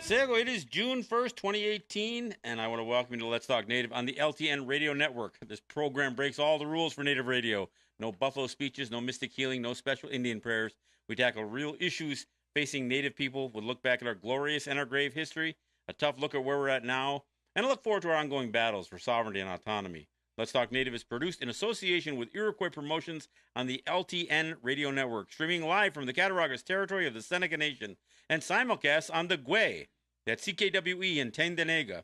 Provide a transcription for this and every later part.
Sego, it is June 1st, 2018, and I want to welcome you to Let's Talk Native on the LTN Radio Network. This program breaks all the rules for Native radio. No buffalo speeches, no mystic healing, no special Indian prayers. We tackle real issues facing Native people. We look back at our glorious and our grave history, a tough look at where we're at now, and a look forward to our ongoing battles for sovereignty and autonomy. Let's Talk Native is produced in association with Iroquois Promotions on the LTN Radio Network, streaming live from the Cattaraugus territory of the Seneca Nation, and simulcast on the Gwe, that's CKWE in Tandanega.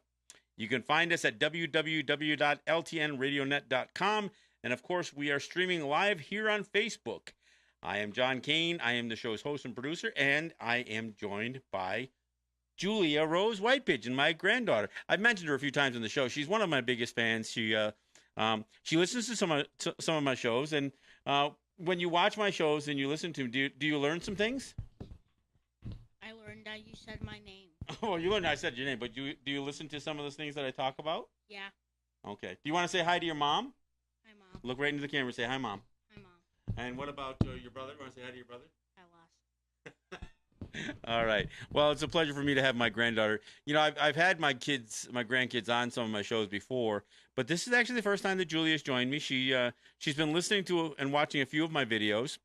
You can find us at www.ltnradionet.com, and of course, we are streaming live here on Facebook. I am John Kane. I am the show's host and producer, and I am joined by Julia Rose Whitepigeon, my granddaughter. I've mentioned her a few times in the show. She's one of my biggest fans. She listens to some of my shows, and when you watch my shows and you listen to them, do you learn some things? I learned that you said my name. Oh, you learned I said your name, but do you listen to some of those things that I talk about? Yeah. Okay. Do you want to say hi to your mom? Hi, Mom. Look right into the camera and say hi, Mom. Hi, Mom. And what about your brother? You want to say hi to your brother? I lost. All right. Well, it's a pleasure for me to have my granddaughter. You know, I've had my grandkids on some of my shows before, but this is actually the first time that Julia's joined me. She's been listening to and watching a few of my videos,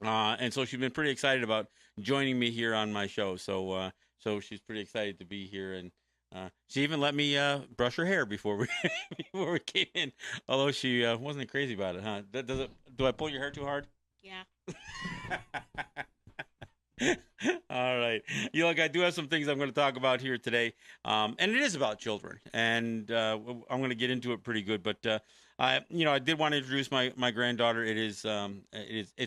and so she's been pretty excited about joining me here on my show. So she's pretty excited to be here, and she even let me brush her hair before we before we came in. Although she wasn't crazy about it, huh? Do I pull your hair too hard? Yeah. All right. You know, I do have some things I'm going to talk about here today, and it is about children, and I'm going to get into it pretty good. But I did want to introduce my granddaughter. It's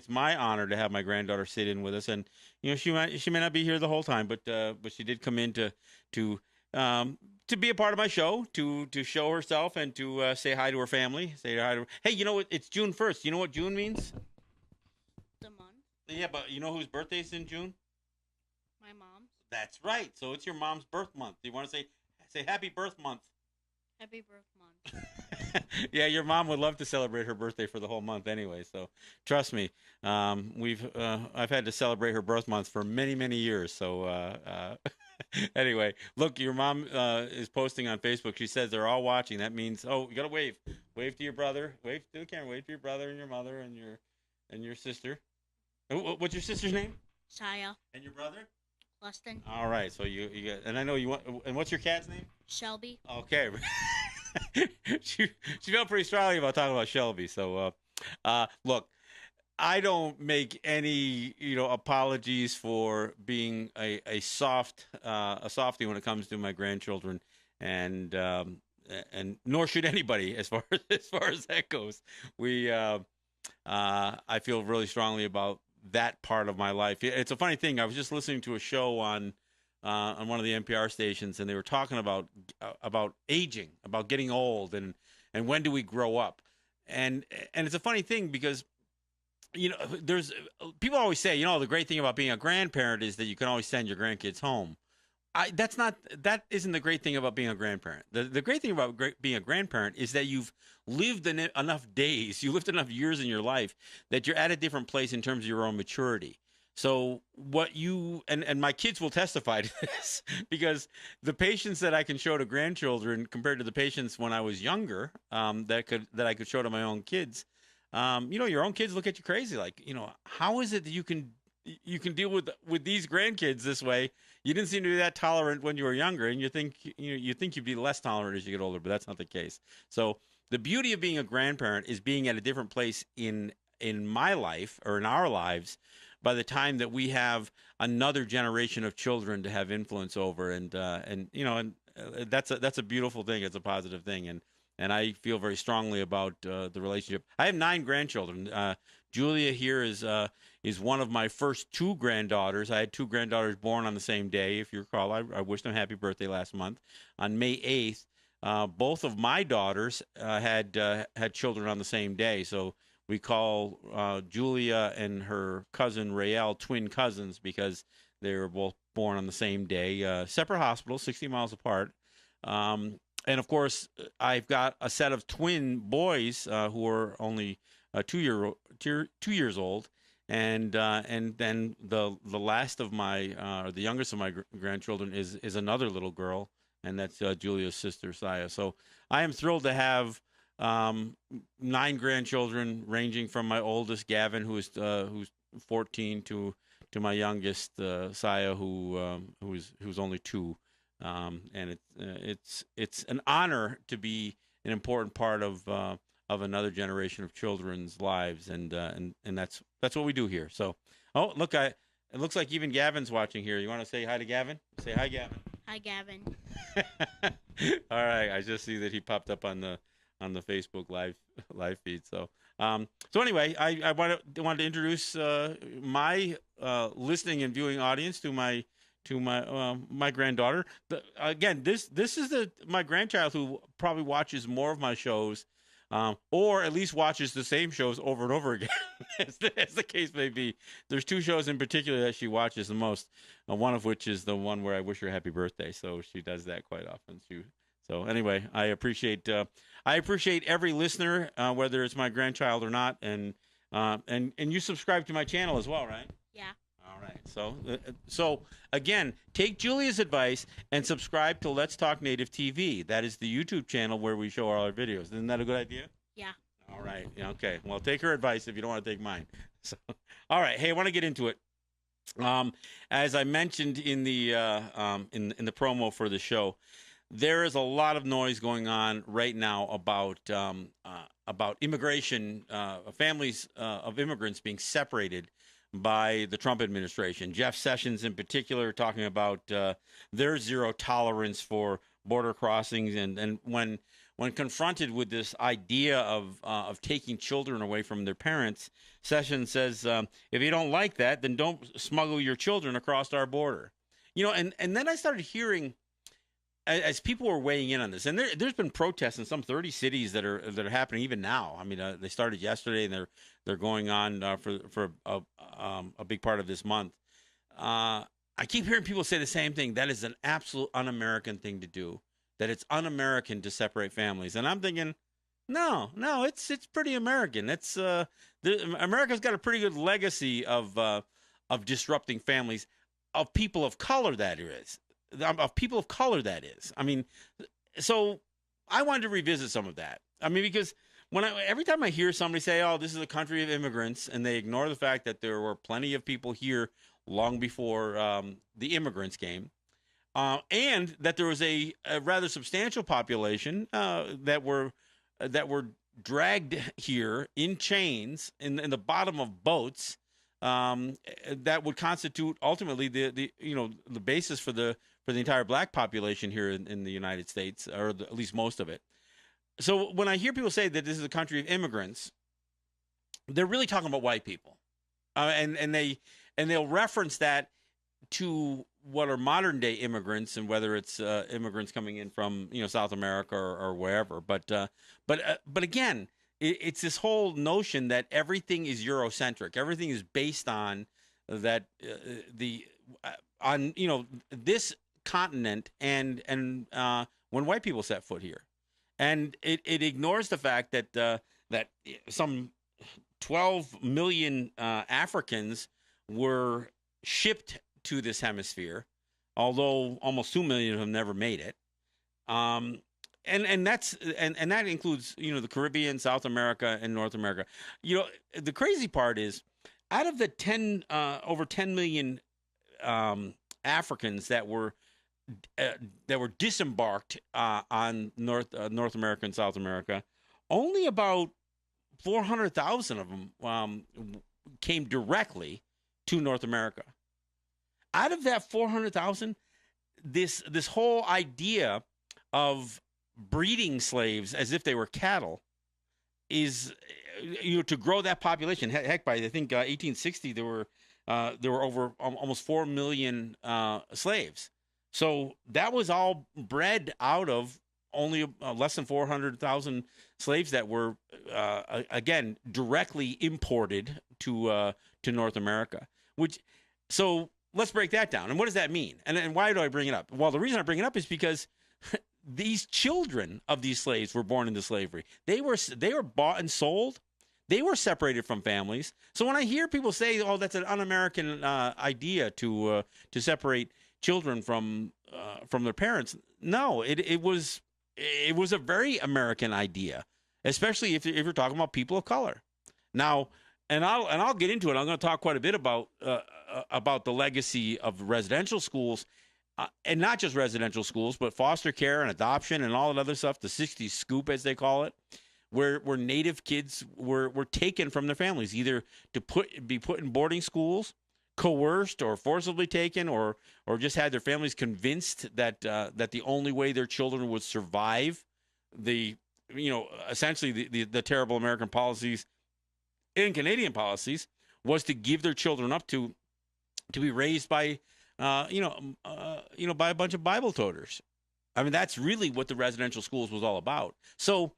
my honor to have my granddaughter sit in with us, and she may not be here the whole time, but she did come in to be a part of my show, to show herself and to say hi to her family. Say hi to her. Hey, you know what? It's June 1st. You know what June means? The month. Yeah, but you know whose birthday's in June? My mom's. That's right. So it's your mom's birth month. Do you want to say happy birth month? Happy birth month. Yeah, your mom would love to celebrate her birthday for the whole month anyway. So trust me, I've had to celebrate her birth month for many years. So anyway, look, your mom is posting on Facebook. She says they're all watching. That means you gotta wave to your brother, wave to the camera, wave to your brother and your mother and your sister. What's your sister's name? Saya. And your brother? Lustin. All right. So you got, and I know you want. And what's your cat's name? Shelby. Okay. she felt pretty strongly about talking about Shelby. So look, I don't make any apologies for being a softie when it comes to my grandchildren, and nor should anybody as far as that goes. I feel really strongly about that part of my life. It's a funny thing. I was just listening to a show on one of the NPR stations, and they were talking about aging, about getting old, and when do we grow up? And it's a funny thing because there's people always say the great thing about being a grandparent is that you can always send your grandkids home. That isn't the great thing about being a grandparent. The great thing about being a grandparent is that you've lived enough days, you lived enough years in your life that you're at a different place in terms of your own maturity. So what you and my kids will testify to this, because the patience that I can show to grandchildren compared to the patience when I was younger, that I could show to my own kids, your own kids look at you crazy, like, how is it that you can deal with these grandkids this way? You didn't seem to be that tolerant when you were younger, and you think you'd be less tolerant as you get older, but that's not the case. So the beauty of being a grandparent is being at a different place in my life, or in our lives, by the time that we have another generation of children to have influence over, and that's a beautiful thing. It's a positive thing, and I feel very strongly about the relationship. I have 9 grandchildren. Julia here is one of my first 2 granddaughters. I had 2 granddaughters born on the same day. If you recall, I wished them happy birthday last month on May 8th. Both of my daughters had children on the same day, so we call Julia and her cousin Rael twin cousins because they were both born on the same day, separate hospitals, 60 miles apart. And of course, I've got a set of twin boys who are only 2 years old, and then the last of my or the youngest of my grandchildren is another little girl, and that's Julia's sister Saya. So I am thrilled to have 9 grandchildren, ranging from my oldest Gavin, who's 14, to my youngest Saya, who's only 2. And it's an honor to be an important part of another generation of children's lives, and that's what we do here. So, oh look, it looks like even Gavin's watching here. You want to say hi to Gavin? Say hi, Gavin. Hi, Gavin. All right, I just see that he popped up on the Facebook live feed. So anyway, I wanted to introduce my listening and viewing audience to my my granddaughter. Again, this is my grandchild who probably watches more of my shows, or at least watches the same shows over and over again, as the case may be. There's 2 shows in particular that she watches the most, one of which is the one where I wish her happy birthday. So she does that quite often. So anyway, I appreciate every listener, whether it's my grandchild or not, and you subscribe to my channel as well, right? Yeah. All right. So again, take Julia's advice and subscribe to Let's Talk Native TV. That is the YouTube channel where we show all our videos. Isn't that a good idea? Yeah. All right. Okay. Well, take her advice if you don't want to take mine. So, all right. Hey, I want to get into it. As I mentioned in the promo for the show, there is a lot of noise going on right now about immigration, families of immigrants being separated by the Trump administration. Jeff Sessions, in particular, talking about their zero tolerance for border crossings, and when confronted with this idea of taking children away from their parents, Sessions says, if you don't like that, then don't smuggle your children across our border. And then I started hearing, as people were weighing in on this, and there's been protests in some 30 cities that are happening even now. I mean, they started yesterday, and they're going on for a big part of this month. I keep hearing people say the same thing. That is an absolute un-American thing to do. That it's un-American to separate families, and I'm thinking, no, it's pretty American. America's got a pretty good legacy of disrupting families of people of color. That is. I mean, so I wanted to revisit some of that. I mean, because every time I hear somebody say, "Oh, this is a country of immigrants," and they ignore the fact that there were plenty of people here long before the immigrants came, and that there was a rather substantial population that were dragged here in chains in the bottom of boats, that would constitute ultimately the basis for the entire black population here in the United States, or at least most of it. So when I hear people say that this is a country of immigrants, they're really talking about white people, and they'll reference that to what are modern day immigrants, and whether it's immigrants coming in from South America or wherever. But again, it's this whole notion that everything is Eurocentric. Everything is based on that on this continent and when white people set foot here, and it ignores the fact that some 12 million Africans were shipped to this hemisphere, although almost 2 million of them never made it. And that includes the Caribbean, South America, and North America. The crazy part is, out of the over 10 million Africans that were disembarked on North America and South America, only about 400,000 of them came directly to North America. Out of that 400,000, this whole idea of breeding slaves as if they were cattle is to grow that population. Heck, by I think 1860 there were over almost 4 million slaves. So that was all bred out of only less than 400,000 slaves that were again directly imported to North America. So let's break that down. And what does that mean? And why do I bring it up? Well, the reason I bring it up is because these children of these slaves were born into slavery. They were bought and sold. They were separated from families. So when I hear people say, "Oh, that's an un-American idea to separate children from their parents," no, it was a very American idea, especially if you're talking about people of color. Now, and I'll get into it. I'm going to talk quite a bit about the legacy of residential schools, and not just residential schools, but foster care and adoption and all that other stuff. The '60s scoop, as they call it, where Native kids were taken from their families, either to be put in boarding schools, coerced or forcibly taken, or just had their families convinced that the only way their children would survive essentially the terrible American policies and Canadian policies was to give their children up to be raised by by a bunch of Bible toters. I mean, that's really what the residential schools was all about. So,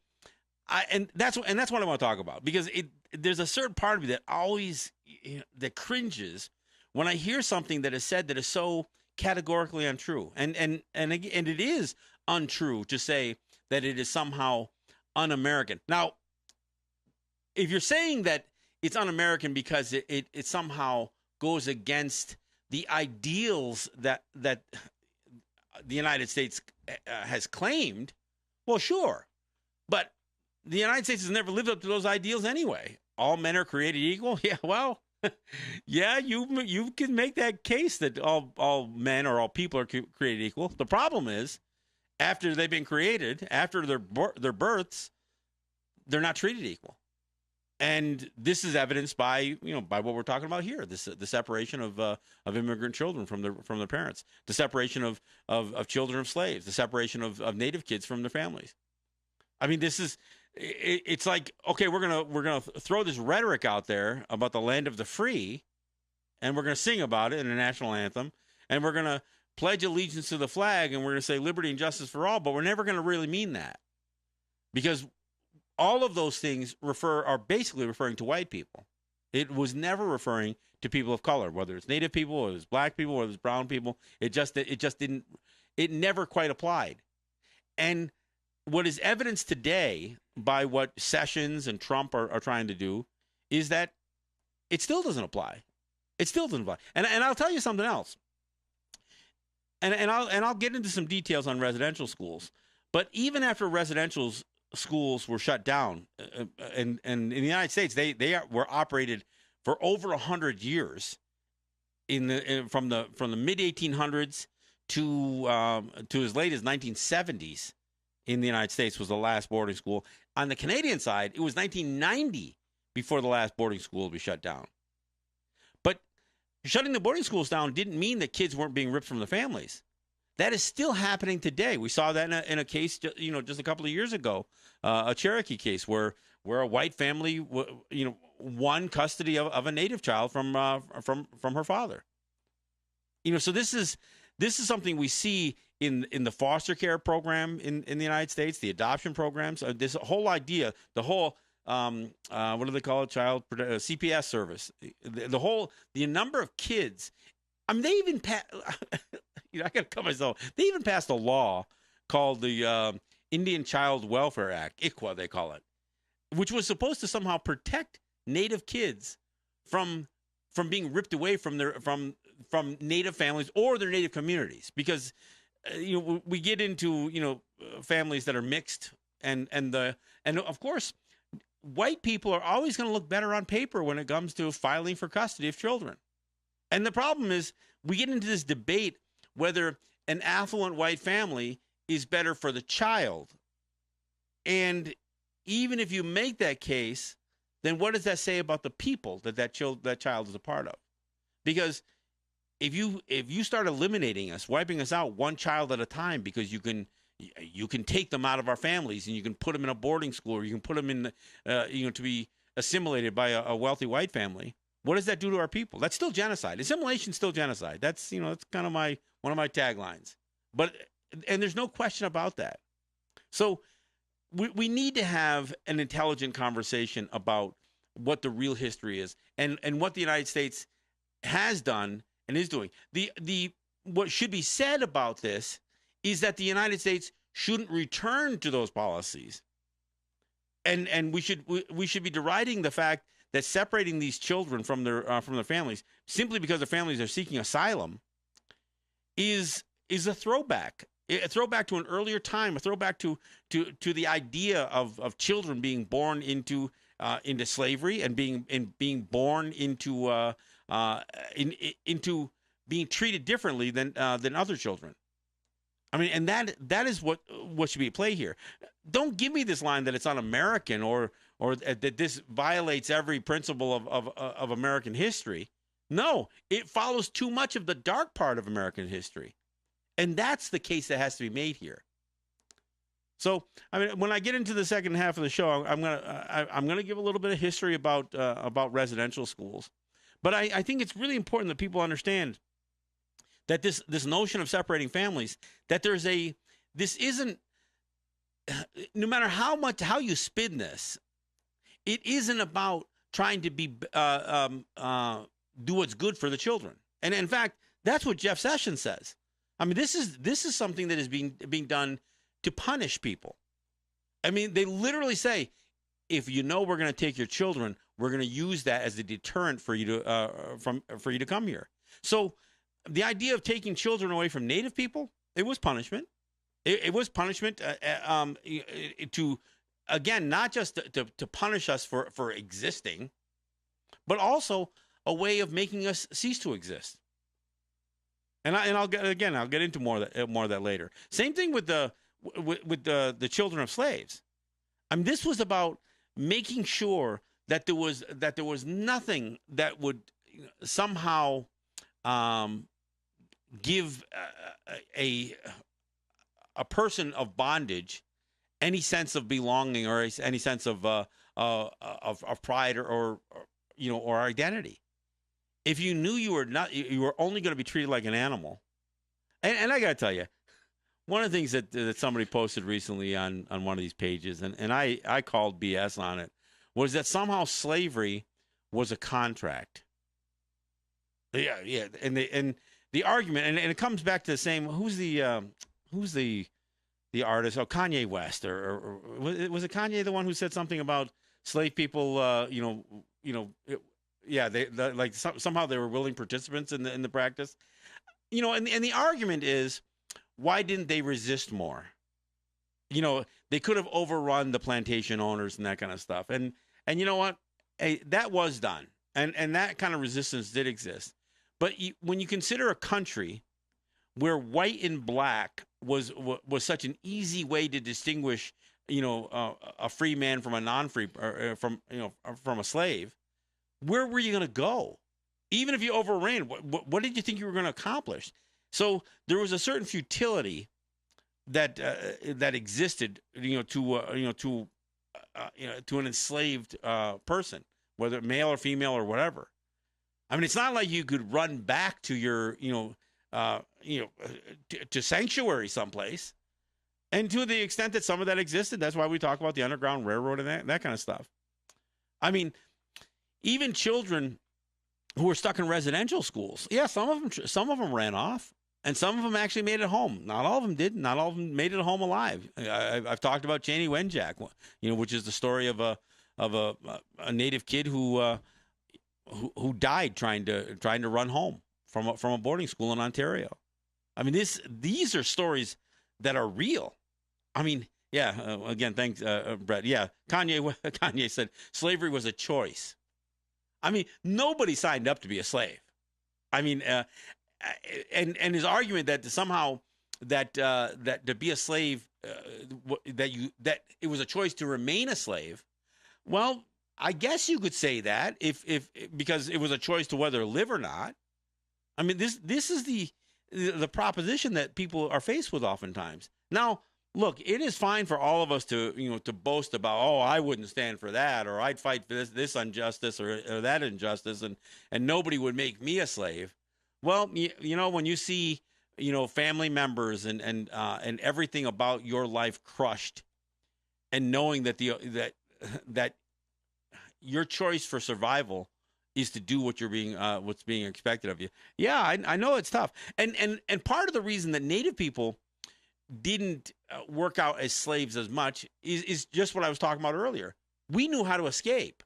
that's what I want to talk about, because there's a certain part of me that always that cringes when I hear something that is said that is so categorically untrue, and it is untrue to say that it is somehow un-American. Now, if you're saying that it's un-American because it somehow goes against the ideals that the United States has claimed, well, sure, but the United States has never lived up to those ideals anyway. All men are created equal. Yeah, well, yeah, you can make that case that all men or all people are created equal. The problem is, after they've been created, after their births, they're not treated equal. And this is evidenced by what we're talking about here: the separation of immigrant children from their parents, the separation of children of slaves, the separation of Native kids from their families. I mean, it's like, okay, we're gonna throw this rhetoric out there about the land of the free, and we're gonna sing about it in a national anthem, and we're gonna pledge allegiance to the flag, and we're gonna say liberty and justice for all, but we're never gonna really mean that, because all of those things are basically referring to white people. It was never referring to people of color, whether it's Native people, or it's black people, or it's brown people. It never quite applied. And what is evidenced today by what Sessions and Trump are trying to do is that it still doesn't apply. It still doesn't apply. And I'll tell you something else. And I'll get into some details on residential schools. But even after residential schools were shut down, and in the United States, they were operated for over 100 years from the mid 1800s to as late as 1970s. In the United States was the last boarding school. On the Canadian side, it was 1990 before the last boarding school would be shut down. But shutting the boarding schools down didn't mean that kids weren't being ripped from their families. That is still happening today. We saw that in a case, just a couple of years ago, a Cherokee case where a white family, won custody of a Native child from her father. So this is something we see in the foster care program in the United States, the adoption programs. This whole idea, the whole what do they call it? Child CPS service. The number of kids. I mean, they even I got to cut myself. They even passed a law called the Indian Child Welfare Act, ICWA they call it, which was supposed to somehow protect Native kids from being ripped away from Native families or their Native communities, because we get into families that are mixed, and of course white people are always going to look better on paper when it comes to filing for custody of children. And the problem is we get into this debate whether an affluent white family is better for the child. And even if you make that case, then what does that say about the people that child is a part of? Because if you start eliminating us, wiping us out one child at a time, because you can take them out of our families and you can put them in a boarding school, or you can put them in to be assimilated by a wealthy white family, what does that do to our people? That's still genocide. Assimilation is still genocide. That's that's kind of one of my taglines. And there's no question about that. So we need to have an intelligent conversation about what the real history is and what the United States has done and is doing. What should be said about this is that the United States shouldn't return to those policies. and we should be deriding the fact that separating these children from their families simply because their families are seeking asylum is a throwback to an earlier time, a throwback to the idea of children being born into slavery and being born into being treated differently than other children. I mean, and that is what should be at play here. Don't give me this line that it's un-American or that this violates every principle of American history. No, it follows too much of the dark part of American history. And that's the case that has to be made here. So, I mean, when I get into the second half of the show, I'm gonna give a little bit of history about residential schools. But I think it's really important that people understand that this notion of separating families, that this isn't, no matter how you spin this, it isn't about trying to do what's good for the children. And in fact, that's what Jeff Sessions says. I mean, this is something that is being done to punish people. I mean, they literally say, if you know we're going to take your children, we're going to use that as a deterrent for you to come here. So the idea of taking children away from Native people, it was punishment. It was punishment to, again, not just to punish us for existing, but also a way of making us cease to exist. And I'll get into more of that later. Same thing with the children of slaves. I mean, this was about making sure that there was nothing that would somehow give a person of bondage any sense of belonging or any sense of pride or identity. If you knew you were only going to be treated like an animal, and I got to tell you, one of the things that somebody posted recently on one of these pages, and I called BS on it, was that somehow slavery was a contract. Yeah, and the argument, and it comes back to the same. Who's the artist? Oh, Kanye West, or was it Kanye the one who said something about slave people? Somehow they were willing participants in the practice. And the argument is, why didn't they resist more? They could have overrun the plantation owners and that kind of stuff. And you know what? That was done, and that kind of resistance did exist. But when you consider a country where white and black was such an easy way to distinguish, a free man from a non-free, from a slave, where were you going to go? Even if you overran, what did you think you were going to accomplish? So there was a certain futility that existed, to an enslaved person, whether male or female or whatever. I mean, it's not like you could run back to your, to sanctuary someplace. And to the extent that some of that existed, that's why we talk about the Underground Railroad and that kind of stuff. I mean, even children who were stuck in residential schools, yeah, some of them ran off, and some of them actually made it home. Not all of them did. Not all of them made it home alive. I've talked about Cheney Wenjack, which is the story of a Native kid who died trying to run home from a boarding school in Ontario. I mean, these are stories that are real. I mean, yeah. Again, thanks, Brett. Yeah, Kanye said slavery was a choice. I mean, nobody signed up to be a slave. I mean, and his argument that somehow that to be a slave, that it was a choice to remain a slave. Well, I guess you could say that if because it was a choice to whether live or not. I mean, this is the proposition that people are faced with oftentimes. Now, look, it is fine for all of us to boast about, oh, I wouldn't stand for that, or I'd fight for this injustice or that injustice, and nobody would make me a slave. Well, when you see family members and everything about your life crushed, and knowing that that your choice for survival is to do what's being expected of you. Yeah, I know it's tough, and part of the reason that Native people didn't work out as slaves as much is just what I was talking about earlier. we knew how to escape.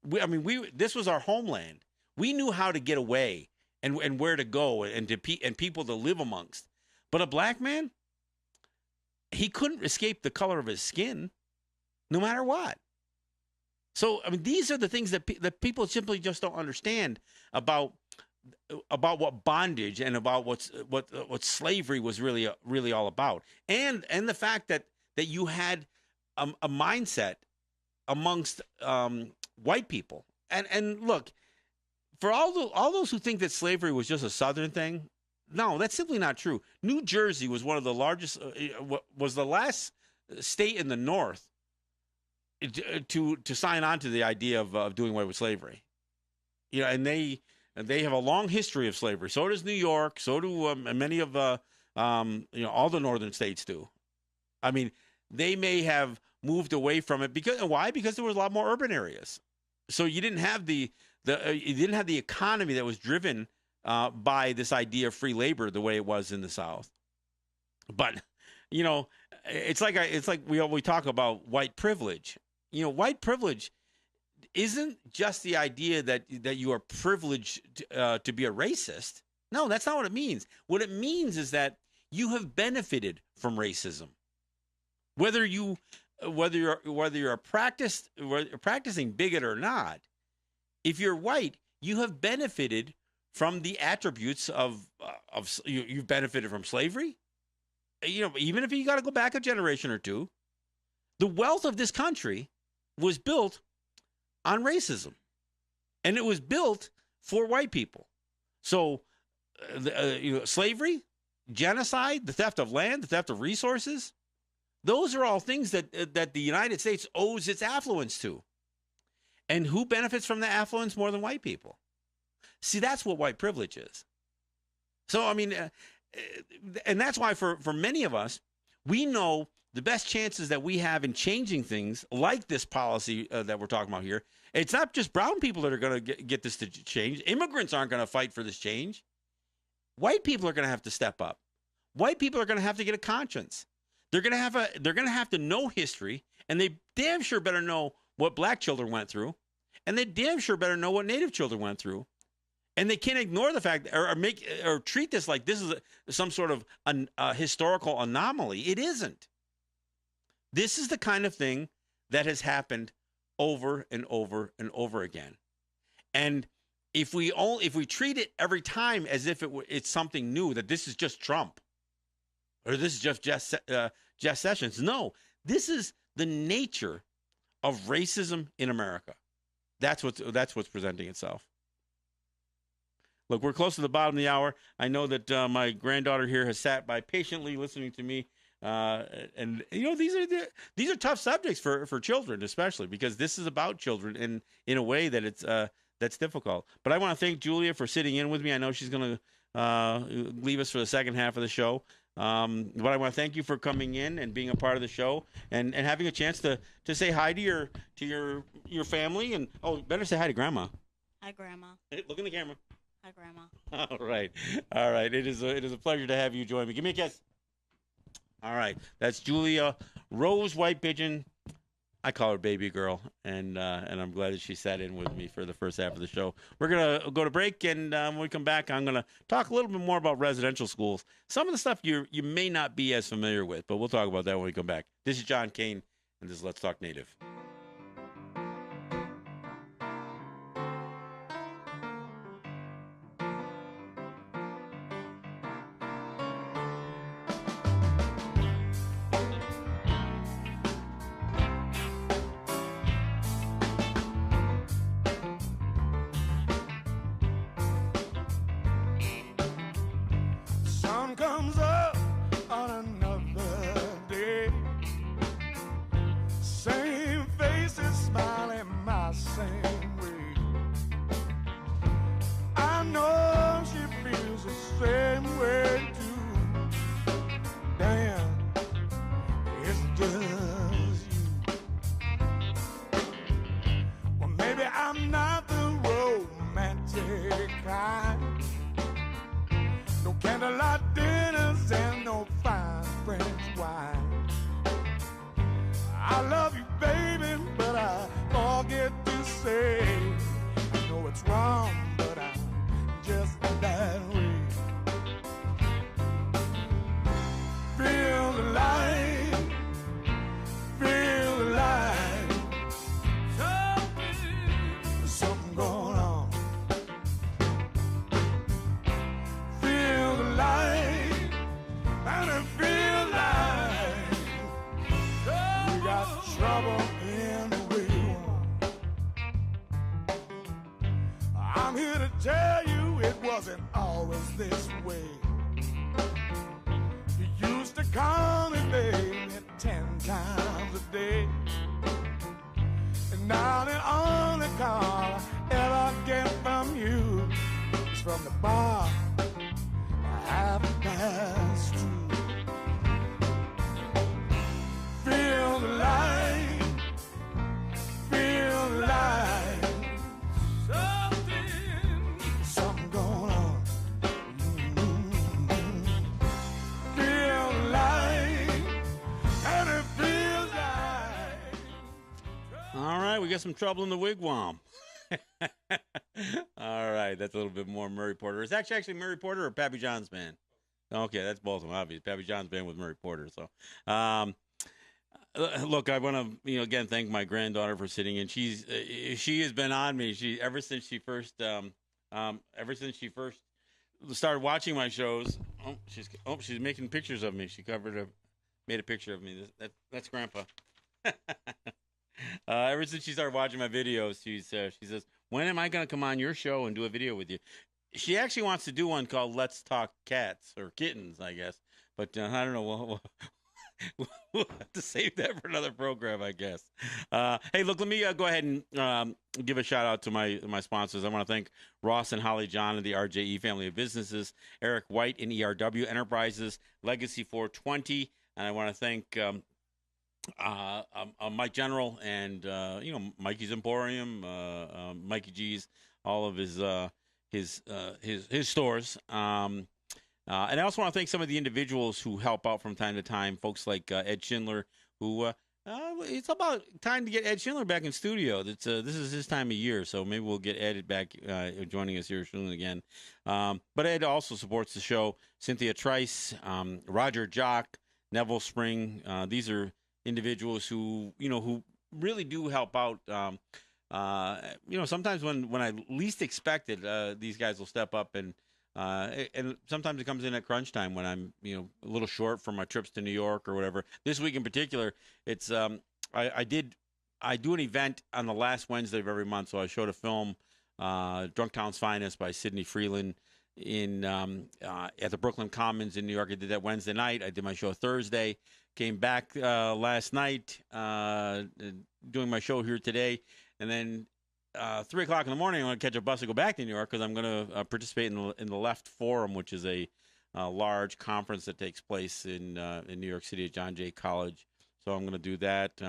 This was our homeland. We knew how to get away and where to go and people to live amongst. But a black man, he couldn't escape the color of his skin, no matter what. So, these are the things that people simply just don't understand about what bondage and about what slavery was really all about, and the fact that you had a mindset amongst white people. And look, for all those who think that slavery was just a Southern thing, no, that's simply not true. New Jersey was one of the largest, was the last state in the North to sign on to the idea of doing away with slavery. And they have a long history of slavery. So does New York. So do many of all the northern states do. They may have moved away from it why? Because there was a lot more urban areas. So you didn't have the economy that was driven by this idea of free labor the way it was in the South. But it's like we talk about white privilege. White privilege isn't just the idea that you are privileged to be a racist. No, that's not what it means. What it means is that you have benefited from racism. Whether you're a practicing bigot or not, if you're white, you have benefited from the attributes of you've benefited from slavery. Even if you got to go back a generation or two, the wealth of this country was built on racism, and it was built for white people. So, slavery, genocide, the theft of land, the theft of resources, those are all things that the United States owes its affluence to. And who benefits from the affluence more than white people? See, that's what white privilege is. So, and that's why for many of us, we know the best chances that we have in changing things like this policy that we're talking about here. It's not just brown people that are going to get this to change. Immigrants aren't going to fight for this change. White people are going to have to step up. White people are going to have to get a conscience. They're going to have to know history, and they damn sure better know what black children went through, and they damn sure better know what Native children went through. And they can't ignore the fact or treat this like this is some sort of historical anomaly. It isn't. This is the kind of thing that has happened over and over and over again. And if we treat it every time as if it's something new, that this is just Trump or this is just Jeff Sessions, no, this is the nature of racism in America. That's what's presenting itself. Look, we're close to the bottom of the hour. I know that my granddaughter here has sat by patiently listening to me. And these are tough subjects for children, especially because this is about children in a way that that's difficult. But I want to thank Julia for sitting in with me. I know she's going to leave us for the second half of the show. But I want to thank you for coming in and being a part of the show and having a chance to say hi to your family. And better say hi to Grandma. Hi, Grandma. Hey, look in the camera. Hi, Grandma. All right. It is a pleasure to have you join me. Give me a kiss. All right, that's Julia Rose White Pigeon. I call her baby girl, and I'm glad that she sat in with me for the first half of the show. We're gonna go to break, and when we come back, I'm gonna talk a little bit more about residential schools. Some of the stuff you may not be as familiar with, but we'll talk about that when we come back. This is John Kane, and this is Let's Talk Native. Comes up on another day. Same faces smiling my same way. I know she feels the same way too. Damn, it's just you. Well, maybe I'm not the romantic kind. No candlelight dinners and no fine French wine. I love you, baby, but I call I ever get from you is from the bar half past 2. Feel the light, feel the light. Something going on. Feel the light, and it feels like. All right, we got some trouble in the wigwam. All right, that's a little bit more Murray Porter. Is that actually Murray Porter or Pappy John's band? Okay, that's both of them, obviously. Pappy John's band with Murray Porter. So, look, I want to, again, thank my granddaughter for sitting in. She has been on me. Ever since she first started watching my shows. She's making pictures of me. She made a picture of me. That's Grandpa. Ever since she started watching my videos, she says, "When am I going to come on your show and do a video with you?" She actually wants to do one called "Let's Talk Cats" or Kittens, I guess. But I don't know. We'll have to save that for another program, I guess. Hey, look, let me go ahead and give a shout out to my sponsors. I want to thank Ross and Holly John and the RJE family of businesses, Eric White and ERW Enterprises, Legacy 420, and I want to thank Mike General and Mikey's Emporium, Mikey G's, all of his stores. And I also want to thank some of the individuals who help out from time to time, folks like Ed Schindler, who it's about time to get Ed Schindler back in studio. This is his time of year, so maybe we'll get Ed back joining us here soon again. But Ed also supports the show. Cynthia Trice, Roger Jock, Neville Spring. These are individuals who really do help out. Sometimes when I least expect it, these guys will step up and sometimes it comes in at crunch time when I'm a little short for my trips to New York or whatever. This week in particular, it's I do an event on the last Wednesday of every month, so I showed a film, Drunk Town's Finest by Sidney Freeland at the Brooklyn Commons in New York. I did that Wednesday night. I did my show Thursday. Came back last night, doing my show here today, and then 3 o'clock in the morning, I'm going to catch a bus and go back to New York because I'm going to participate in the Left Forum, which is a large conference that takes place in New York City at John Jay College. So I'm going to do that.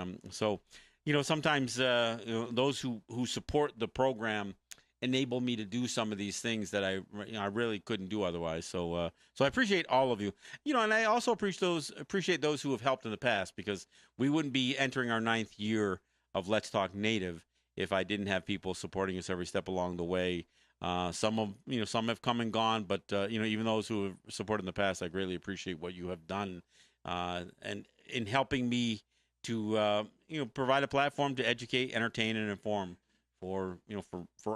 Sometimes those who support the program enable me to do some of these things that I really couldn't do otherwise. So I appreciate all of you. And I also appreciate those who have helped in the past, because we wouldn't be entering our 9th year of Let's Talk Native if I didn't have people supporting us every step along the way. Some have come and gone, but even those who have supported in the past, I greatly appreciate what you have done, and in helping me to provide a platform to educate, entertain, and inform for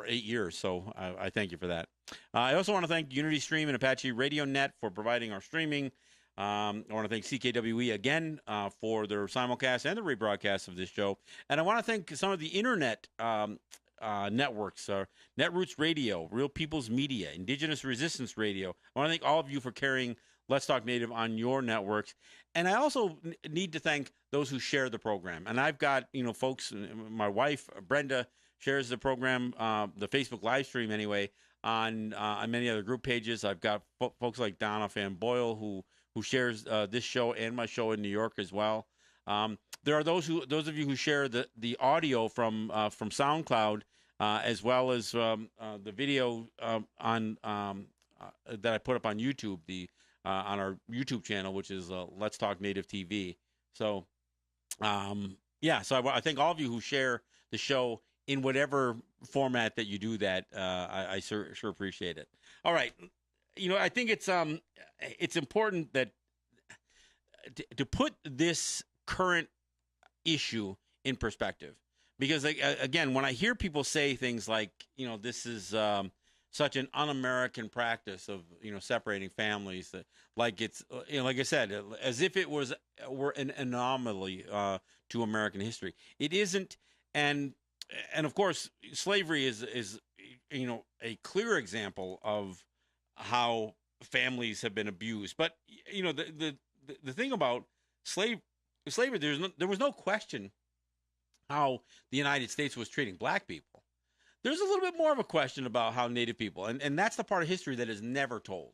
8 years. So I thank you for that. I also want to thank Unity Stream and Apache Radio Net for providing our streaming. I want to thank CKWE again for their simulcast and the rebroadcast of this show. And I want to thank some of the internet networks, Netroots Radio, Real People's Media, Indigenous Resistance Radio. I want to thank all of you for carrying Let's Talk Native on your networks. And I also need to thank those who share the program. And I've got, folks, my wife, Brenda, shares the program, the Facebook live stream anyway, on many other group pages. I've got folks like Donna Fan Boyle who shares this show and my show in New York as well. There are those of you who share the audio from SoundCloud, as well as the video on that I put up on YouTube, on our YouTube channel, which is Let's Talk Native TV. So, so I thank all of you who share the show in whatever format that you do that. I sure appreciate it. All right. I think it's important that to put this current issue in perspective, because again, when I hear people say things like, this is such an un-American practice of separating families, like it's like I said, as if it were an anomaly to American history. It isn't, and of course, slavery is a clear example of how families have been abused. But the thing about slavery, there was no question how the United States was treating black people. There's a little bit more of a question about how Native people, and that's the part of history that is never told.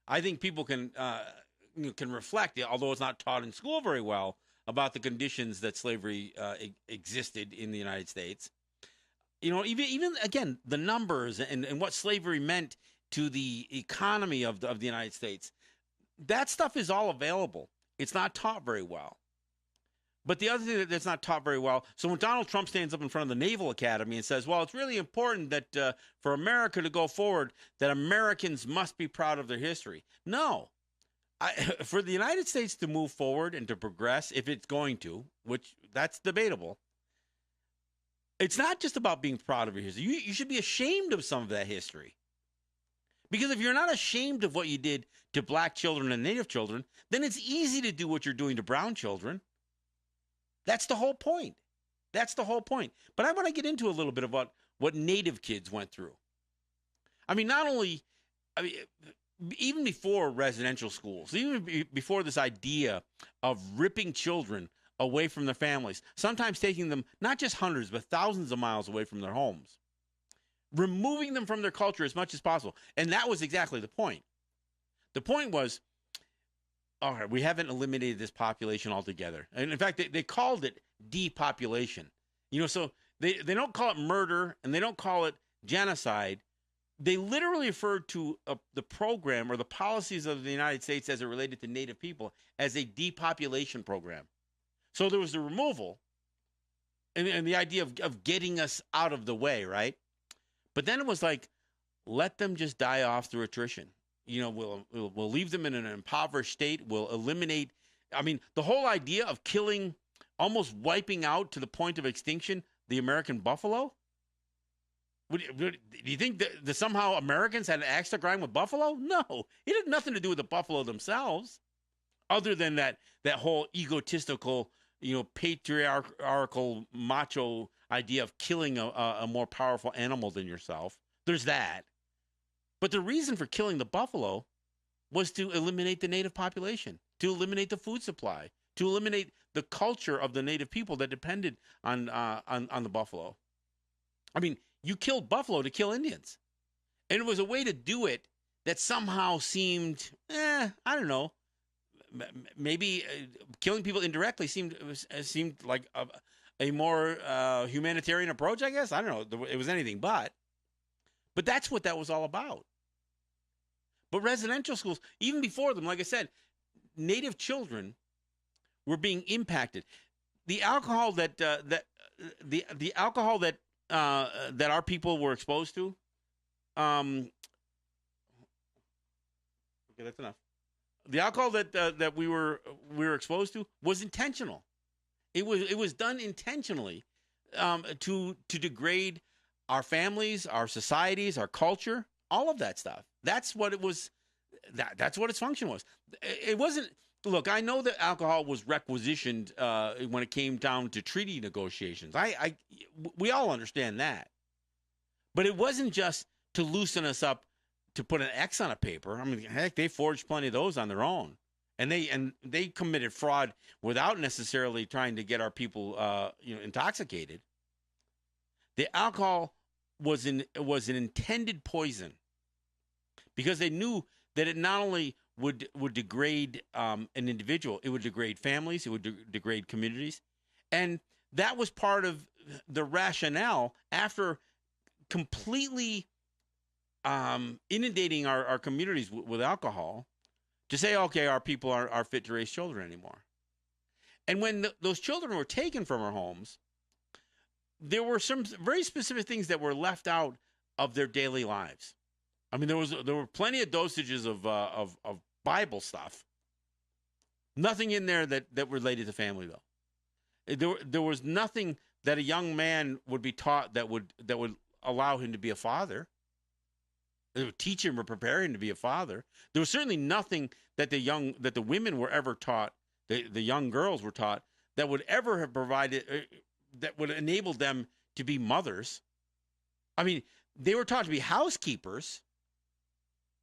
I think people can reflect, although it's not taught in school very well, about the conditions that slavery existed in the United States. Even again, the numbers and what slavery meant to the economy of the United States. That stuff is all available. It's not taught very well. But the other thing that's not taught very well, so when Donald Trump stands up in front of the Naval Academy and says, well, it's really important that for America to go forward, that Americans must be proud of their history. No. For the United States to move forward and to progress, if it's going to, which that's debatable, it's not just about being proud of your history. You should be ashamed of some of that history. Because if you're not ashamed of what you did to black children and Native children, then it's easy to do what you're doing to brown children. That's the whole point. That's the whole point. But I want to get into a little bit about what Native kids went through. I mean, even before residential schools, even before this idea of ripping children away from their families, sometimes taking them not just hundreds, but thousands of miles away from their homes, removing them from their culture as much as possible. And that was exactly the point. The point was, all right, we haven't eliminated this population altogether. And in fact, they called it depopulation. So they don't call it murder and they don't call it genocide. They literally referred to the program or the policies of the United States as it related to Native people as a depopulation program. So there was the removal and the idea of getting us out of the way, right? But then it was like, let them just die off through attrition. We'll leave them in an impoverished state. We'll eliminate. I mean, the whole idea of killing, almost wiping out to the point of extinction, the American buffalo. Do you think that somehow Americans had an axe to grind with buffalo? No, it had nothing to do with the buffalo themselves, other than that whole egotistical, patriarchal, macho idea of killing a more powerful animal than yourself. There's that. But the reason for killing the buffalo was to eliminate the Native population, to eliminate the food supply, to eliminate the culture of the Native people that depended on the buffalo. I mean, you killed buffalo to kill Indians. And it was a way to do it that somehow seemed, I don't know, maybe killing people indirectly seemed like a more humanitarian approach, I guess. I don't know. It was anything but. But that's what that was all about. But residential schools, even before them, like I said, Native children were being impacted. The alcohol that the alcohol that our people were exposed to. Okay, that's enough. The alcohol that we were exposed to was intentional. It was done intentionally to degrade our families, our societies, our culture, all of that stuff. That's what it was. That's what its function was. It wasn't. Look, I know that alcohol was requisitioned when it came down to treaty negotiations. We all understand that. But it wasn't just to loosen us up to put an X on a paper. I mean, heck, they forged plenty of those on their own. And they committed fraud without necessarily trying to get our people intoxicated. The alcohol was an intended poison because they knew that it not only would degrade an individual, it would degrade families, it would degrade communities. And that was part of the rationale after completely inundating our communities with alcohol to say, okay, our people are fit to raise children anymore. And when those children were taken from our homes, there were some very specific things that were left out of their daily lives. I mean, there were plenty of dosages of Bible stuff. Nothing in there that related to family, though. There was nothing that a young man would be taught that would allow him to be a father. It would teach him or prepare him to be a father. There was certainly nothing that the women were ever taught, the young girls were taught, that would ever have provided, that would enable them to be mothers. I mean, they were taught to be housekeepers,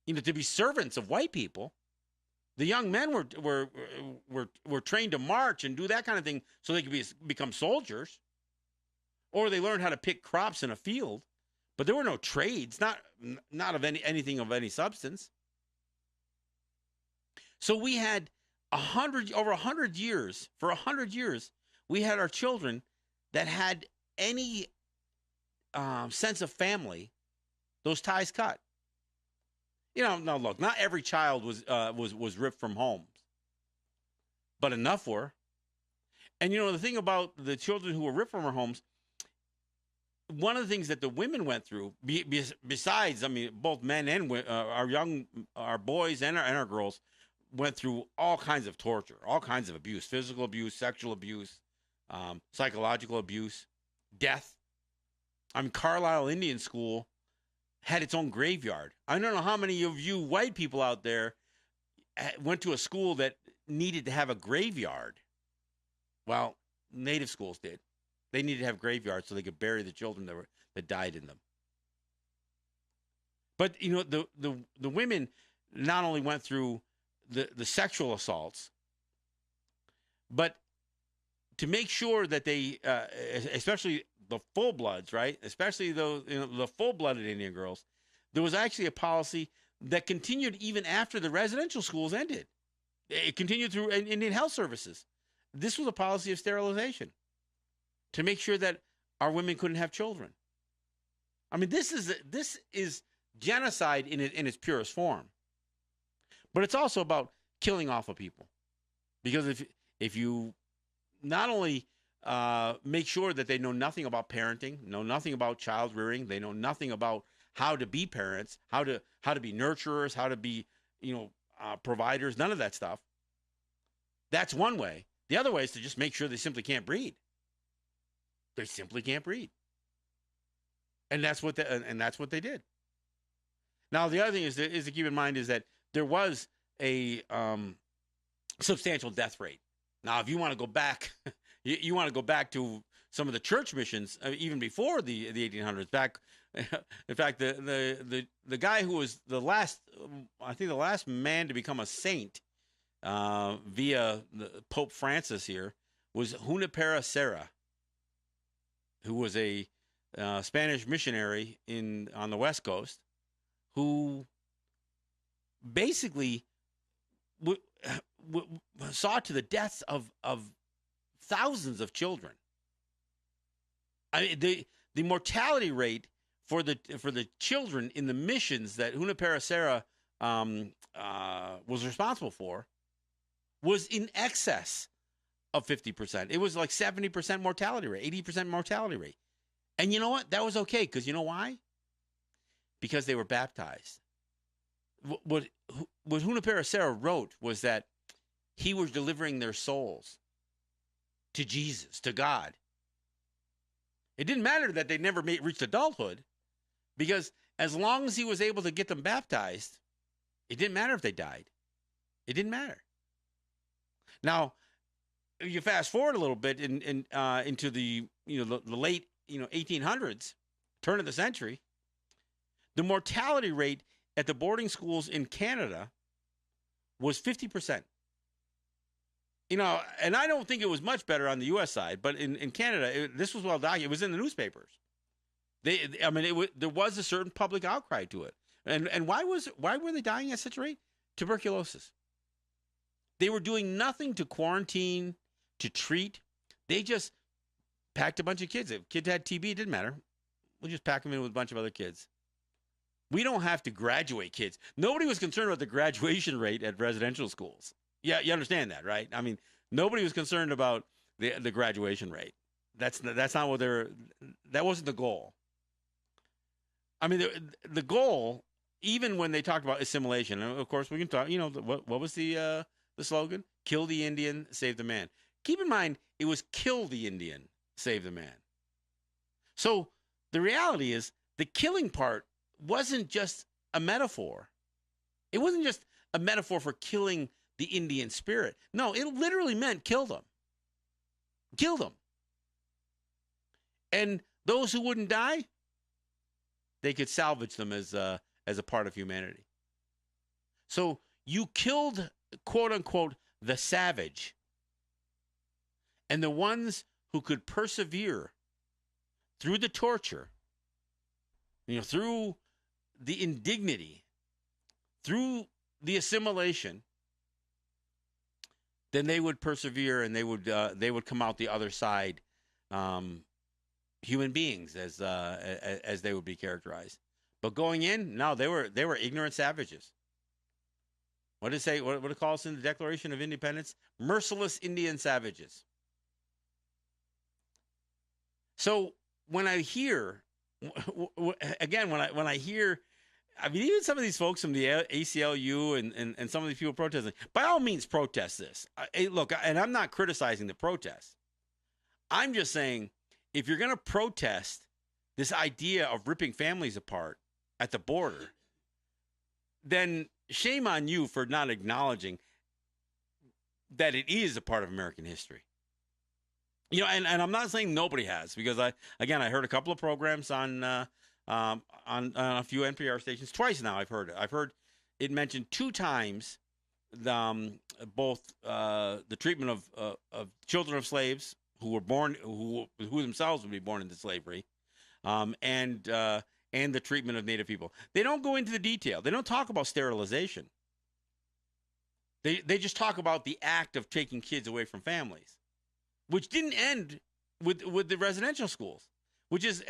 to be servants of white people. The young men were trained to march and do that kind of thing so they could become soldiers, or they learned how to pick crops in a field. but there were no trades, not of anything of any substance. So we had over 100 years. For 100 years, we had our children that had any sense of family, those ties cut. No, look, not every child was ripped from homes, but enough were. And the thing about the children who were ripped from our homes, one of the things that the women went through, besides, both men and our boys and our girls went through all kinds of torture, all kinds of abuse, physical abuse, sexual abuse, psychological abuse, death. Carlisle Indian School had its own graveyard. I don't know how many of you white people out there went to a school that needed to have a graveyard. Well, native schools did. They needed to have graveyards so they could bury the children that died in them. But the women not only went through the sexual assaults, but to make sure that they, especially the full-bloods, right? Especially the full-blooded Indian girls, there was actually a policy that continued even after the residential schools ended. It continued through Indian health services. This was a policy of sterilization to make sure that our women couldn't have children. This is genocide in its purest form. But it's also about killing off of people. Because if you not only make sure that they know nothing about parenting, know nothing about child rearing, they know nothing about how to be parents, how to be nurturers, how to be providers, none of that stuff. That's one way. The other way is to just make sure they simply can't breed. They simply can't breed, and that's what they did. Now, the other thing is to keep in mind is that there was a substantial death rate. Now, if you want to go back, you want to go back to some of the church missions even before the 1800s. Back, in fact, the guy who was the last man to become a saint via Pope Francis here was Junipero Serra, who was a Spanish missionary on the West Coast, who basically saw to the deaths of thousands of children. The mortality rate for the children in the missions that Junipero Serra was responsible for was in excess of 50%. It was like 70% mortality rate, 80% mortality rate. And you know what? That was okay, because you know why? Because they were baptized. What Junipero Serra wrote was that he was delivering their souls to Jesus, to God. It didn't matter that they never reached adulthood, because as long as he was able to get them baptized, it didn't matter if they died. It didn't matter. Now, you fast forward a little bit into the late 1800s, turn of the century, the mortality rate at the boarding schools in Canada was 50%. And I don't think it was much better on the U.S. side, but in Canada, this was well documented. It was in the newspapers. There was a certain public outcry to it. And why were they dying at such a rate? Tuberculosis. They were doing nothing to quarantine, to treat. They just packed a bunch of kids. If kids had TB, it didn't matter. We'll just pack them in with a bunch of other kids. We don't have to graduate kids. Nobody was concerned about the graduation rate at residential schools. Yeah, you understand that, right? Nobody was concerned about the graduation rate. That's not what that wasn't the goal. The goal, even when they talked about assimilation, and of course we can talk, what was the slogan? Kill the Indian, save the man. Keep in mind, it was kill the Indian, save the man. So the reality is the killing part wasn't just a metaphor. It wasn't just a metaphor for killing the Indian spirit. No, it literally meant kill them. Kill them. And those who wouldn't die, they could salvage them as a part of humanity. So you killed, quote unquote, the savage. And the ones who could persevere through the torture, through the indignity, through the assimilation, then they would persevere and they would come out the other side, human beings, as they would be characterized. But going in, no, they were ignorant savages. What did it say? What it calls in the Declaration of Independence? Merciless Indian savages. So when I hear, again, when I hear, I mean, even some of these folks from the ACLU and some of these people protesting, by all means, protest this. Look, and I'm not criticizing the protest. I'm just saying, if you're going to protest this idea of ripping families apart at the border, then shame on you for not acknowledging that it is a part of American history. And I'm not saying nobody has, because I heard a couple of programs on a few NPR stations. Twice now I've heard it. I've heard it mentioned 2 times, both the treatment of children of slaves who were born, who themselves would be born into slavery, and the treatment of Native people. They don't go into the detail. They don't talk about sterilization. They just talk about the act of taking kids away from families, which didn't end with the residential schools, which is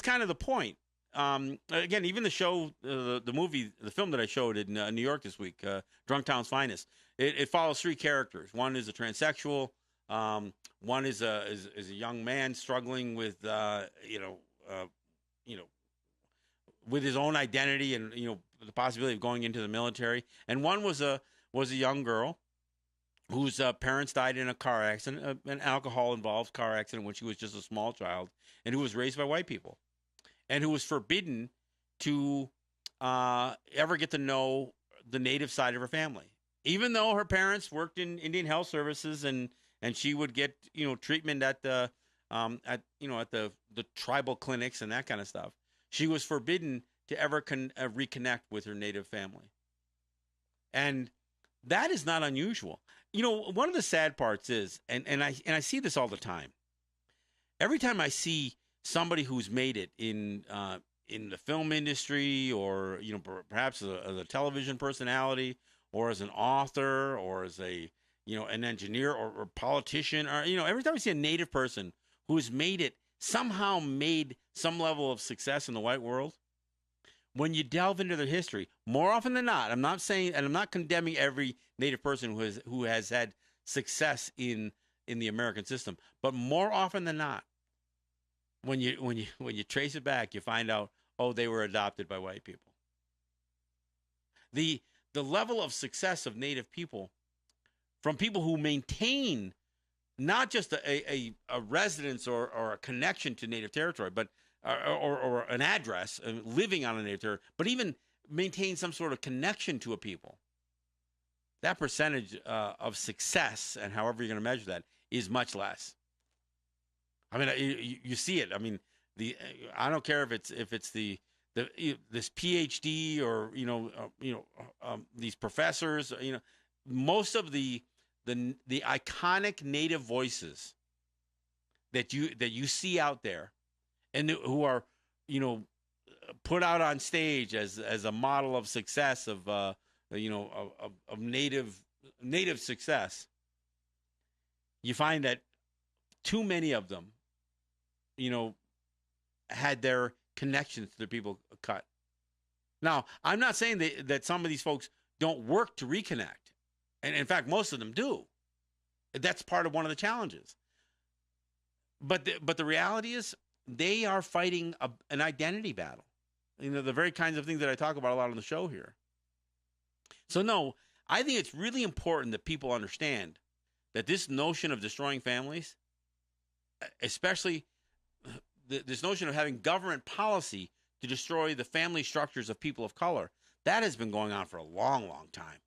kind of the point. Again, even the show, the film that I showed in New York this week, Drunk Town's Finest, it follows 3 characters. One is a transsexual. One is a young man struggling with with his own identity and the possibility of going into the military. And one was a young girl whose parents died in a car accident, an alcohol-involved car accident when she was just a small child, and who was raised by white people, and who was forbidden to ever get to know the Native side of her family, even though her parents worked in Indian Health Services, and she would get treatment at the tribal clinics and that kind of stuff. She was forbidden to ever reconnect with her Native family, and that is not unusual. One of the sad parts is, and I see this all the time. Every time I see somebody who's made it in the film industry, or perhaps as a television personality, or as an author, or as an engineer or politician, or every time I see a Native person who has somehow made some level of success in the white world, when you delve into their history, more often than not, I'm not saying, and I'm not condemning every Native person who has had success in the American system, but more often than not, when you trace it back, you find out, they were adopted by white people. The level of success of Native people, from people who maintain not just a residence or a connection to Native territory, but or an address, living on a Native territory, but even maintain some sort of connection to a people, that percentage of success, and however you're going to measure that, is much less. I mean, you see it. I mean, I don't care if it's this PhD or these professors. Most of the iconic Native voices that you see out there, and who are put out on stage as a model of success, of Native success, you find that too many of them had their connections to the people cut. Now, I'm not saying that some of these folks don't work to reconnect, and in fact, most of them do. That's part of one of the challenges. But the reality is, they are fighting an identity battle. The very kinds of things that I talk about a lot on the show here. So no, I think it's really important that people understand that this notion of destroying families, especially this notion of having government policy to destroy the family structures of people of color, that has been going on for a long, long time.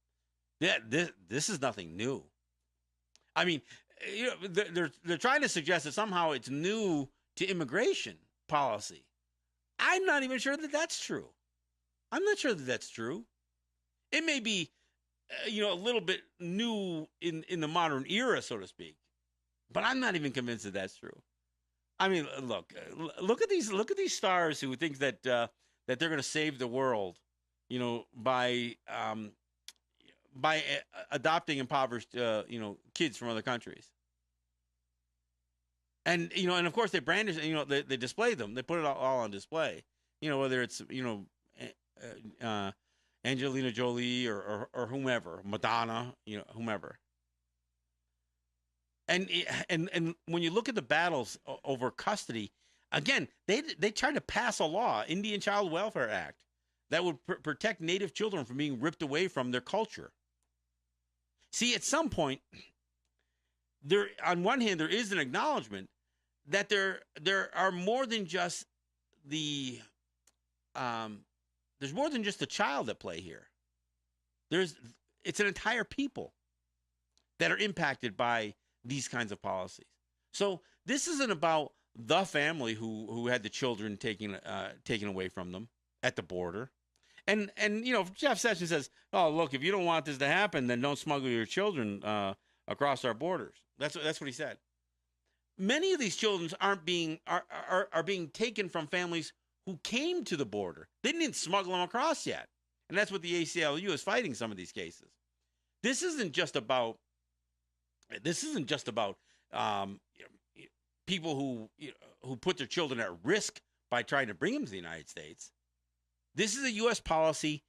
This is nothing new. I mean, they're trying to suggest that somehow it's new to immigration policy. I'm not even sure that that's true. I'm not sure that that's true. It may be, a little bit new in the modern era, so to speak, but I'm not even convinced that that's true. I mean, look at these stars who think that that they're going to save the world, by adopting impoverished kids from other countries. And and of course they brandish, they display them. They put it all on display. Whether it's Angelina Jolie or whomever, Madonna, whomever. And when you look at the battles over custody, again, they tried to pass a law, Indian Child Welfare Act, that would protect Native children from being ripped away from their culture. See, at some point, on one hand, there is an acknowledgement that there are more than just there's more than just the child at play here. It's an entire people that are impacted by these kinds of policies. So this isn't about the family who had the children taken away from them at the border. And Jeff Sessions says, "Oh, look, if you don't want this to happen, then don't smuggle your children across our borders." That's what he said. Many of these children are being taken from families who came to the border. They didn't smuggle them across yet, and that's what the ACLU is fighting some of these cases. This isn't just about people who put their children at risk by trying to bring them to the United States. This is a U.S. policy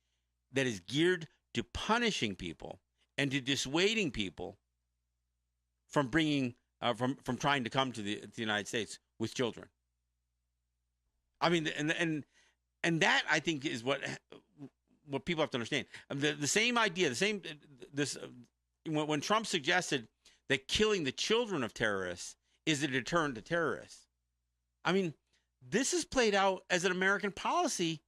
that is geared to punishing people and to dissuading people from bringing from trying to come to the United States with children. I mean, and that I think is what people have to understand. The same idea, when Trump suggested that killing the children of terrorists is a deterrent to terrorists. I mean, this is played out as an American policy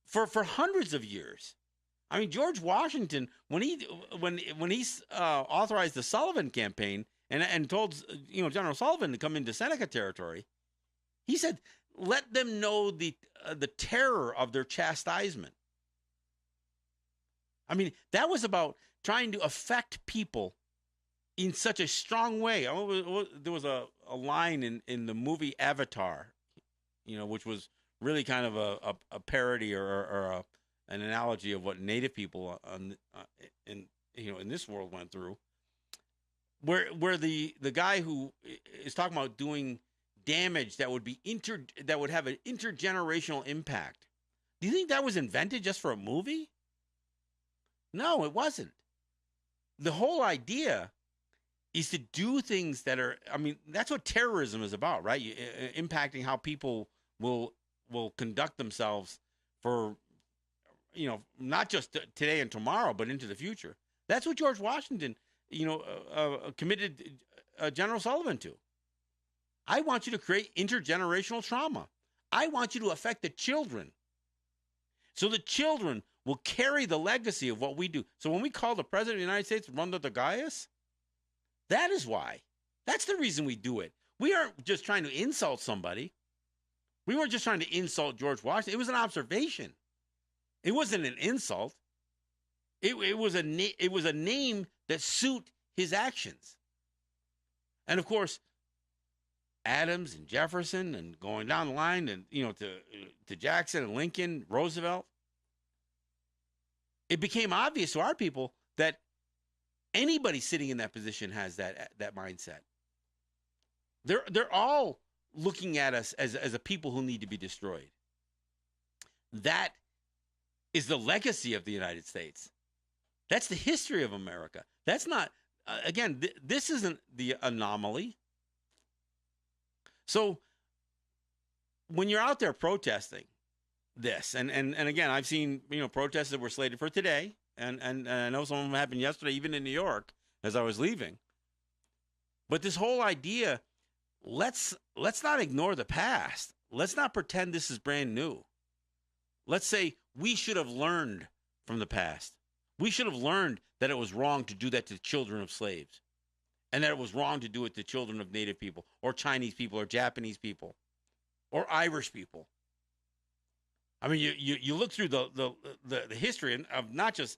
for hundreds of years. I mean, George Washington, when he authorized the Sullivan campaign and told General Sullivan to come into Seneca territory, he said, "Let them know the terror of their chastisement." I mean, that was about trying to affect people in such a strong way. There was a line in the movie Avatar, which was really kind of a parody or an analogy of what Native people in this world went through, where the guy who is talking about doing damage that would have an intergenerational impact. Do you think that was invented just for a movie? No, it wasn't. The whole idea is to do things that are, I mean, that's what terrorism is about, right? Impacting how people will conduct themselves for, not just today and tomorrow, but into the future. That's what George Washington, committed General Sullivan to. I want you to create intergenerational trauma. I want you to affect the children. So the children will carry the legacy of what we do. So when we call the President of the United States Runda the Gaius, that is why. That's the reason we do it. We aren't just trying to insult somebody. We weren't just trying to insult George Washington. It was an observation. It wasn't an insult. It was a name that suit his actions. And of course, Adams and Jefferson and going down the line and to Jackson and Lincoln, Roosevelt. It became obvious to our people that anybody sitting in that position has that mindset. They're all looking at us as a people who need to be destroyed. That is the legacy of the United States. That's the history of America. That's not, again, this isn't the anomaly. So when you're out there protesting this, and again, I've seen, protests that were slated for today, and I know some of them happened yesterday, even in New York, as I was leaving. But this whole idea, let's not ignore the past. Let's not pretend this is brand new. Let's say we should have learned from the past. We should have learned that it was wrong to do that to children of slaves, and that it was wrong to do it to children of Native people, or Chinese people, or Japanese people, or Irish people. I mean, you look through the history of not just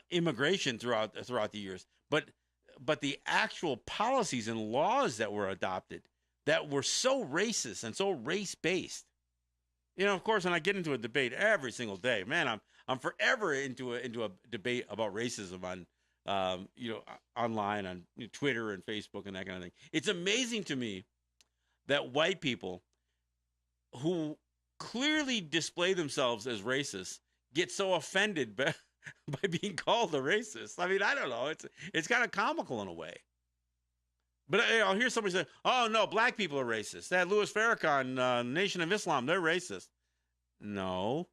immigration throughout the years, but the actual policies and laws that were adopted that were so racist and so race-based. You know, of course, when I get into a debate every single day, man, I'm forever into a debate about racism on, online on Twitter and Facebook and that kind of thing. It's amazing to me that white people who clearly display themselves as racists get so offended by being called a racist. I mean, I don't know. It's kind of comical in a way. But I'll hear somebody say, "Oh no, black people are racist." That Louis Farrakhan, Nation of Islam, they're racist. No,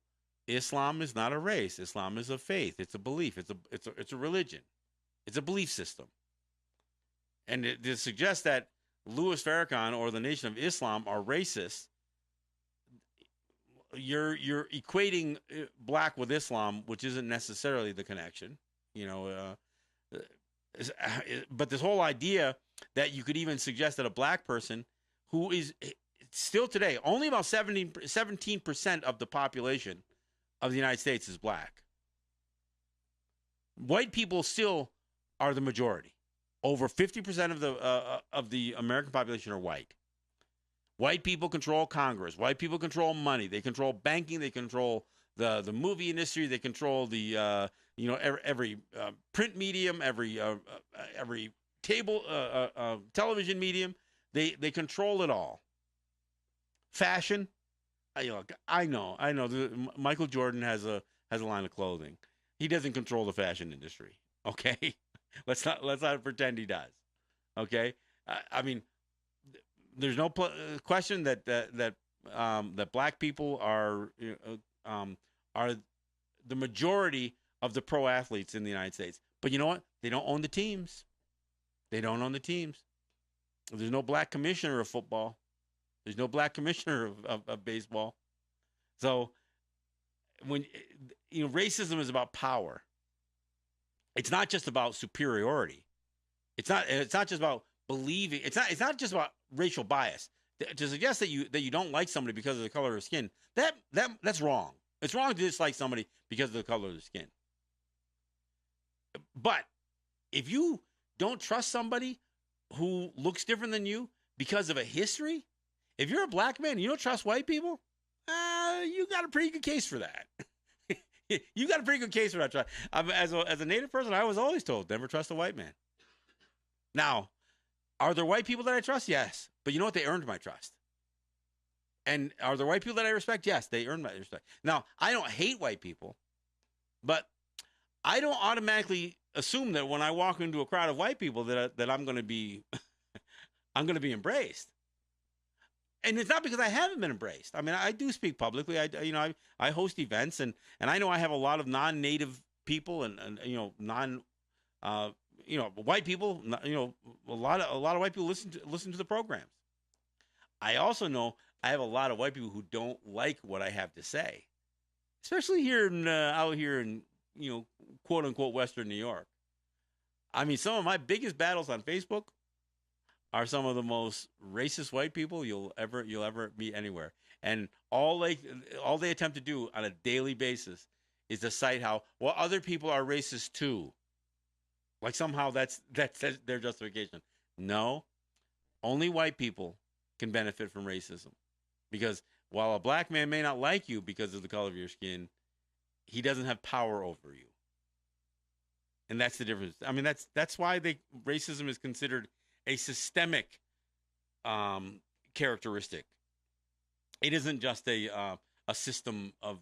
Islam is not a race. Islam is a faith. It's a belief. It's a religion. It's a belief system. And to suggest that Louis Farrakhan or the Nation of Islam are racist, you're equating black with Islam, which isn't necessarily the connection. But this whole idea that you could even suggest that a black person who is still today, only about 17% of the population of the United States is black. White people still are the majority. Over 50% of the American population are white. White people control Congress. White people control money. They control banking. They control the movie industry. They control the every print medium, every television medium. They control it all. Fashion, I know. Michael Jordan has a line of clothing. He doesn't control the fashion industry. Okay, let's not pretend he does. Okay, I mean, there's no question that black people are the majority of the pro athletes in the United States. But you know what? They don't own the teams. They don't own the teams. There's no black commissioner of football. There's no black commissioner of baseball. So when racism is about power. It's not just about superiority. It's not just about believing. It's not just about racial bias. To suggest that you don't like somebody because of the color of their skin, that's wrong. It's wrong to dislike somebody because of the color of their skin. But if you don't trust somebody who looks different than you because of a history, if you're a black man and you don't trust white people, you got a pretty good case for that. You got a pretty good case for that. As a Native person, I was always told, never trust a white man. Now, are there white people that I trust? Yes. But you know what? They earned my trust. And are there white people that I respect? Yes, they earned my respect. Now, I don't hate white people, but I don't automatically assume that when I walk into a crowd of white people that I'm going to be embraced. And it's not because I haven't been embraced. I mean, I do speak publicly. I host events, and I know I have a lot of non-native people and white people. A lot of white people listen to the programs. I also know I have a lot of white people who don't like what I have to say, especially here out here in quote unquote Western New York. I mean, some of my biggest battles on Facebook are some of the most racist white people you'll ever meet anywhere. And all they attempt to do on a daily basis is to cite how, well, other people are racist too. Like somehow that's their justification. No, only white people can benefit from racism. Because while a black man may not like you because of the color of your skin, he doesn't have power over you. And that's the difference. I mean, that's why racism is considered a systemic characteristic. It isn't just a system of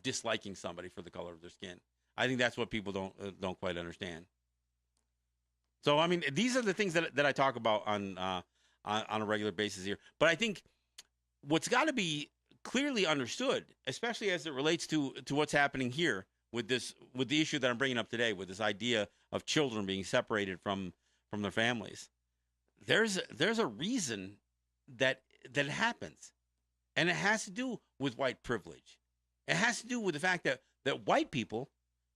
disliking somebody for the color of their skin. I think that's what people don't quite understand. So I mean, these are the things that I talk about on a regular basis here. But I think what's got to be clearly understood, especially as it relates to what's happening here with the issue that I'm bringing up today, with this idea of children being separated from their families. There's a reason that it happens, and it has to do with white privilege. It has to do with the fact that white people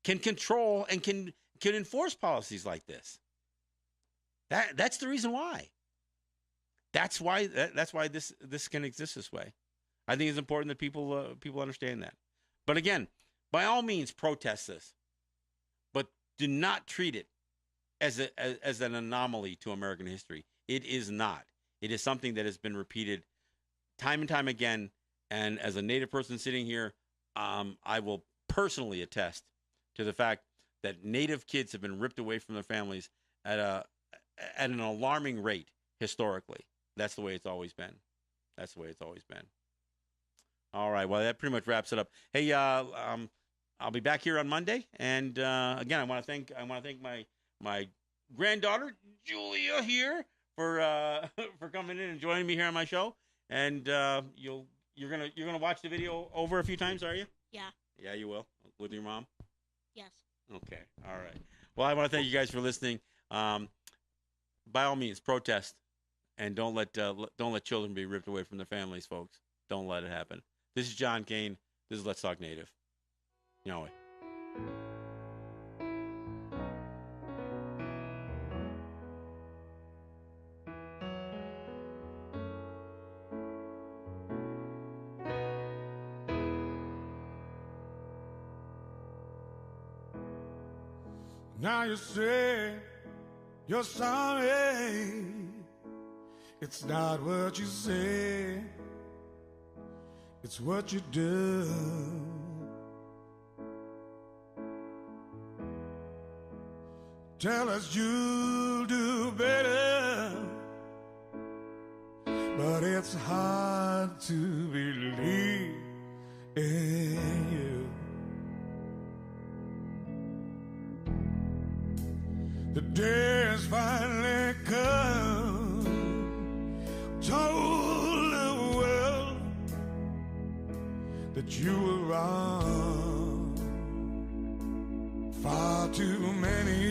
can control and can enforce policies like this. That's the reason why. That's why this can exist this way. I think it's important that people understand that. But again, by all means, protest this, but do not treat it as an anomaly to American history. It is not. It is something that has been repeated time and time again. And as a Native person sitting here, I will personally attest to the fact that Native kids have been ripped away from their families at an alarming rate historically. That's the way it's always been. That's the way it's always been. All right. Well, that pretty much wraps it up. Hey, I'll be back here on Monday, and again, I want to thank my granddaughter Julia here for coming in and joining me here on my show. And you're gonna watch the video over a few times, are you? Yeah. Yeah, you will, with your mom. Yes. Okay. All right. Well, I want to thank you guys for listening. By all means, protest, and don't let children be ripped away from their families, folks. Don't let it happen. This is John Kane. This is Let's Talk Native. Yahweh. Now you say you're sorry. It's not what you say, it's what you do. Tell us you'll do better, but it's hard to believe in you. The day has finally come, told the world that you were wrong. Far too many